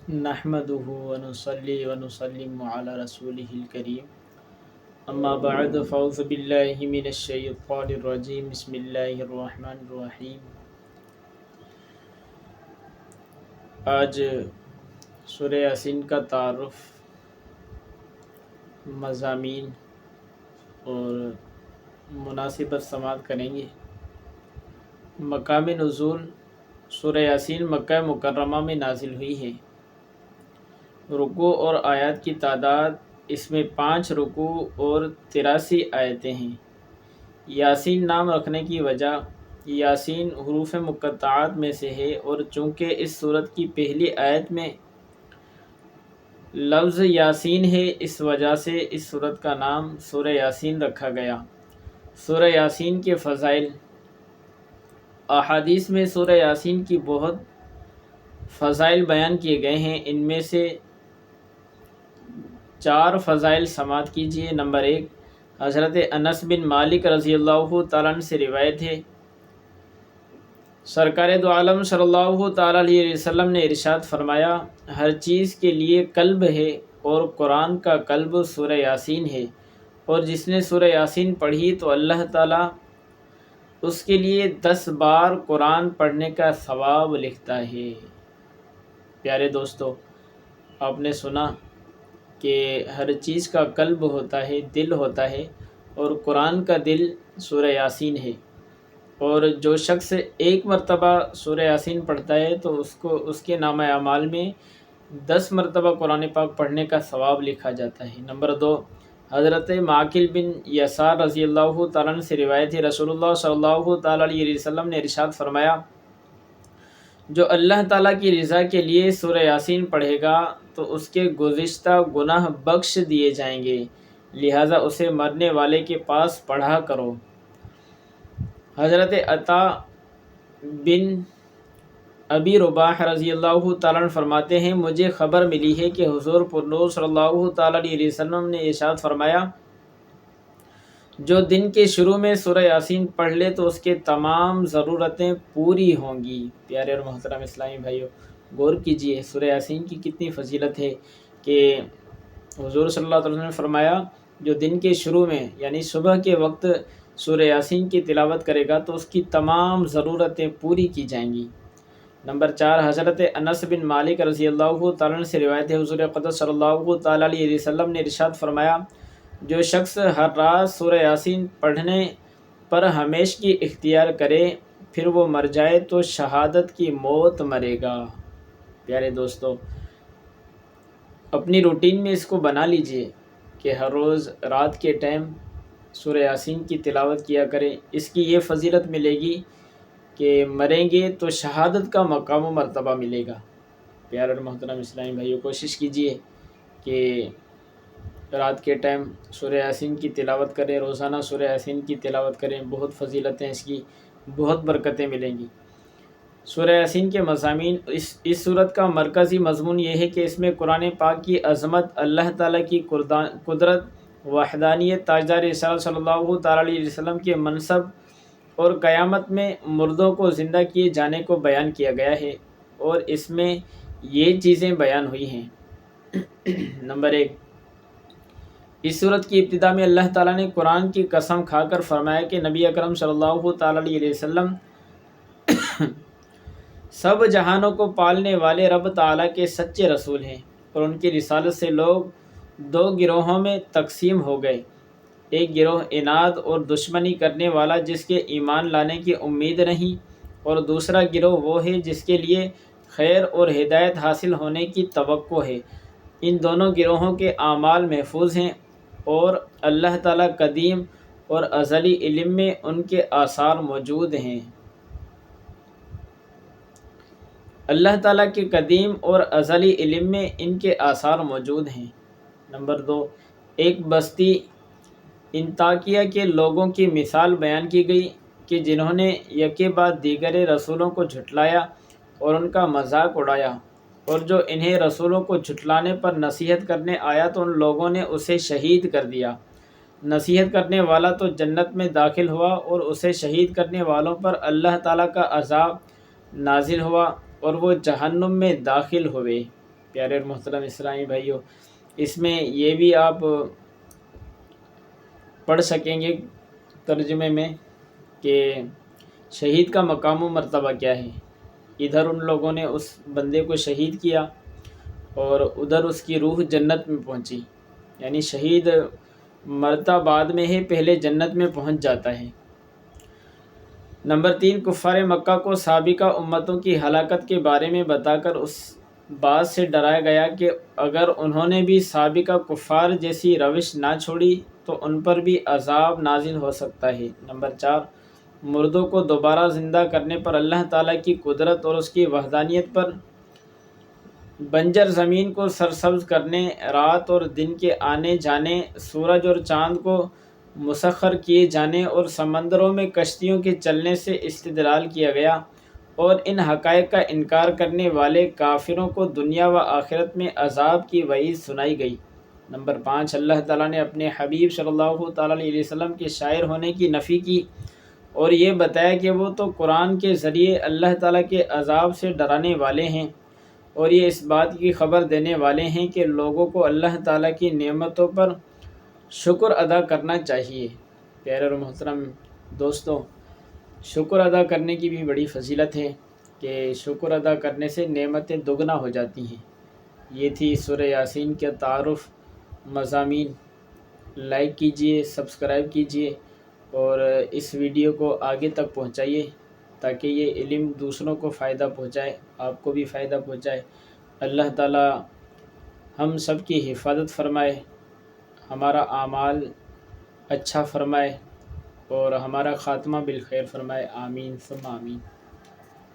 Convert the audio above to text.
نحمده ونصلي ونسلم على رسوله الكريم اما بعد فاعوذ بالله من الشیطان الرجیم بسم اللہ الرحمن الرحیم۔ آج سورہ یاسین کا تعارف، مضامین اور مناسبت سماعت کریں گے۔ مقام نزول: سورہ یاسین مکہ مکرمہ میں نازل ہوئی ہے۔ رکوع اور آیات کی تعداد: اس میں 5 رکوع اور 83 آیتیں ہیں۔ یاسین نام رکھنے کی وجہ: یاسین حروف مقطعات میں سے ہے اور چونکہ اس سورت کی پہلی آیت میں لفظ یاسین ہے، اس وجہ سے اس سورت کا نام سورہ یاسین رکھا گیا۔ سورہ یاسین کے فضائل: احادیث میں سورہ یاسین کی بہت فضائل بیان کیے گئے ہیں۔ ان میں سے 4 فضائل سماعت کیجیے۔ نمبر 1، حضرت انس بن مالک رضی اللہ تعالیٰ عنہ سے روایت ہے، سرکار دو عالم صلی اللہ تعالیٰ علیہ وسلم نے ارشاد فرمایا، ہر چیز کے لیے قلب ہے اور قرآن کا قلب سورہ یاسین ہے، اور جس نے سورہ یاسین پڑھی تو اللہ تعالیٰ اس کے لیے 10 بار قرآن پڑھنے کا ثواب لکھتا ہے۔ پیارے دوستو، آپ نے سنا کہ ہر چیز کا قلب ہوتا ہے، دل ہوتا ہے، اور قرآن کا دل سورہ یاسین ہے، اور جو شخص ایک مرتبہ سورہ یاسین پڑھتا ہے تو اس کے نامہ اعمال میں 10 مرتبہ قرآن پاک پڑھنے کا ثواب لکھا جاتا ہے۔ نمبر 2، حضرت معقل بن یسار رضی اللہ تعالیٰ عنہ سے روایت ہے، رسول اللہ صلی اللہ تعالیٰ علیہ وسلم نے ارشاد فرمایا، جو اللہ تعالیٰ کی رضا کے لیے سورہ یاسین پڑھے گا تو اس کے گزشتہ گناہ بخش دیے جائیں گے، لہٰذا اسے مرنے والے کے پاس پڑھا کرو۔ حضرت عطا بن ابی رباح رضی اللہ تعالیٰ عنہ فرماتے ہیں، مجھے خبر ملی ہے کہ حضور پرنور صلی اللہ تعالیٰ علیہ وسلم نے ارشاد فرمایا، جو دن کے شروع میں سورہ یاسین پڑھ لے تو اس کے تمام ضرورتیں پوری ہوں گی۔ پیارے اور محترم اسلامی بھائیو، غور کیجئے سورہ یاسین کی کتنی فضیلت ہے کہ حضور صلی اللہ علیہ وسلم نے فرمایا، جو دن کے شروع میں یعنی صبح کے وقت سورہ یاسین کی تلاوت کرے گا تو اس کی تمام ضرورتیں پوری کی جائیں گی۔ نمبر 4، حضرت انس بن مالک رضی اللہ تعالیٰ عنہ سے روایت ہے، حضور اقدس صلی اللہ تعالیٰ علیہ وسلم نے ارشاد فرمایا، جو شخص ہر رات سورہ یاسین پڑھنے پر ہمیشگی اختیار کرے پھر وہ مر جائے تو شہادت کی موت مرے گا۔ پیارے دوستو، اپنی روٹین میں اس کو بنا لیجئے کہ ہر روز رات کے ٹائم سورہ یاسین کی تلاوت کیا کریں۔ اس کی یہ فضیلت ملے گی کہ مریں گے تو شہادت کا مقام و مرتبہ ملے گا۔ پیارے اور محترم اسلامی بھائیو، کوشش کیجئے کہ رات کے ٹائم سورہ یاسین کی تلاوت کریں، روزانہ سورہ یاسین کی تلاوت کریں، بہت فضیلتیں اس کی، بہت برکتیں ملیں گی۔ سورہ یاسین کے مضامین: اس سورت کا مرکزی مضمون یہ ہے کہ اس میں قرآن پاک کی عظمت، اللہ تعالیٰ کی قدرت، وحدانیت، تاجدار رسالت صلی اللہ تعالیٰ علیہ وسلم کے منصب اور قیامت میں مردوں کو زندہ کیے جانے کو بیان کیا گیا ہے، اور اس میں یہ چیزیں بیان ہوئی ہیں۔ نمبر 1، اس سورت کی ابتدا میں اللہ تعالیٰ نے قرآن کی قسم کھا کر فرمایا کہ نبی اکرم صلی اللہ تعالیٰ علیہ وسلم سب جہانوں کو پالنے والے رب تعالیٰ کے سچے رسول ہیں، اور ان کی رسالت سے لوگ 2 گروہوں میں تقسیم ہو گئے، ایک گروہ عناد اور دشمنی کرنے والا جس کے ایمان لانے کی امید نہیں، اور دوسرا گروہ وہ ہے جس کے لیے خیر اور ہدایت حاصل ہونے کی توقع ہے۔ ان دونوں گروہوں کے اعمال محفوظ ہیں، اور اللہ تعالیٰ قدیم اور ازلی علم میں ان کے آثار موجود ہیں۔ اللہ تعالیٰ کے قدیم اور ازلی علم میں ان کے آثار موجود ہیں۔ نمبر 2، ایک بستی انطاکیہ کے لوگوں کی مثال بیان کی گئی کہ جنہوں نے یکے بعد دیگر رسولوں کو جھٹلایا اور ان کا مذاق اڑایا، اور جو انہیں رسولوں کو جھٹلانے پر نصیحت کرنے آیا تو ان لوگوں نے اسے شہید کر دیا۔ نصیحت کرنے والا تو جنت میں داخل ہوا اور اسے شہید کرنے والوں پر اللہ تعالیٰ کا عذاب نازل ہوا اور وہ جہنم میں داخل ہوئے۔ پیارے اور محترم اسلامی بھائیوں، اس میں یہ بھی آپ پڑھ سکیں گے ترجمے میں کہ شہید کا مقام و مرتبہ کیا ہے۔ ادھر ان لوگوں نے اس بندے کو شہید کیا اور ادھر اس کی روح جنت میں پہنچی، یعنی شہید مرتا بعد میں ہے، پہلے جنت میں پہنچ جاتا ہے۔ نمبر 3، کفار مکہ کو سابقہ امتوں کی ہلاکت کے بارے میں بتا کر اس بات سے ڈرایا گیا کہ اگر انہوں نے بھی سابقہ کفار جیسی روش نہ چھوڑی تو ان پر بھی عذاب نازل ہو سکتا ہے۔ نمبر 4، مردوں کو دوبارہ زندہ کرنے پر اللہ تعالیٰ کی قدرت اور اس کی وحدانیت پر، بنجر زمین کو سرسبز کرنے، رات اور دن کے آنے جانے، سورج اور چاند کو مسخر کیے جانے اور سمندروں میں کشتیوں کے چلنے سے استدلال کیا گیا، اور ان حقائق کا انکار کرنے والے کافروں کو دنیا و آخرت میں عذاب کی وعید سنائی گئی۔ نمبر 5، اللہ تعالیٰ نے اپنے حبیب صلی اللہ تعالیٰ علیہ وسلم کے شاعر ہونے کی نفی کی اور یہ بتایا کہ وہ تو قرآن کے ذریعے اللہ تعالیٰ کے عذاب سے ڈرانے والے ہیں، اور یہ اس بات کی خبر دینے والے ہیں کہ لوگوں کو اللہ تعالیٰ کی نعمتوں پر شکر ادا کرنا چاہیے۔ پیارے اور محترم دوستوں، شکر ادا کرنے کی بھی بڑی فضیلت ہے کہ شکر ادا کرنے سے نعمتیں دگنا ہو جاتی ہیں۔ یہ تھی سورہ یاسین کے تعارف مضامین۔ لائک کیجئے، سبسکرائب کیجئے اور اس ویڈیو کو آگے تک پہنچائیے تاکہ یہ علم دوسروں کو فائدہ پہنچائے، آپ کو بھی فائدہ پہنچائے۔ اللہ تعالی ہم سب کی حفاظت فرمائے، ہمارا اعمال اچھا فرمائے اور ہمارا خاتمہ بالخیر فرمائے۔ آمین ثم آمین۔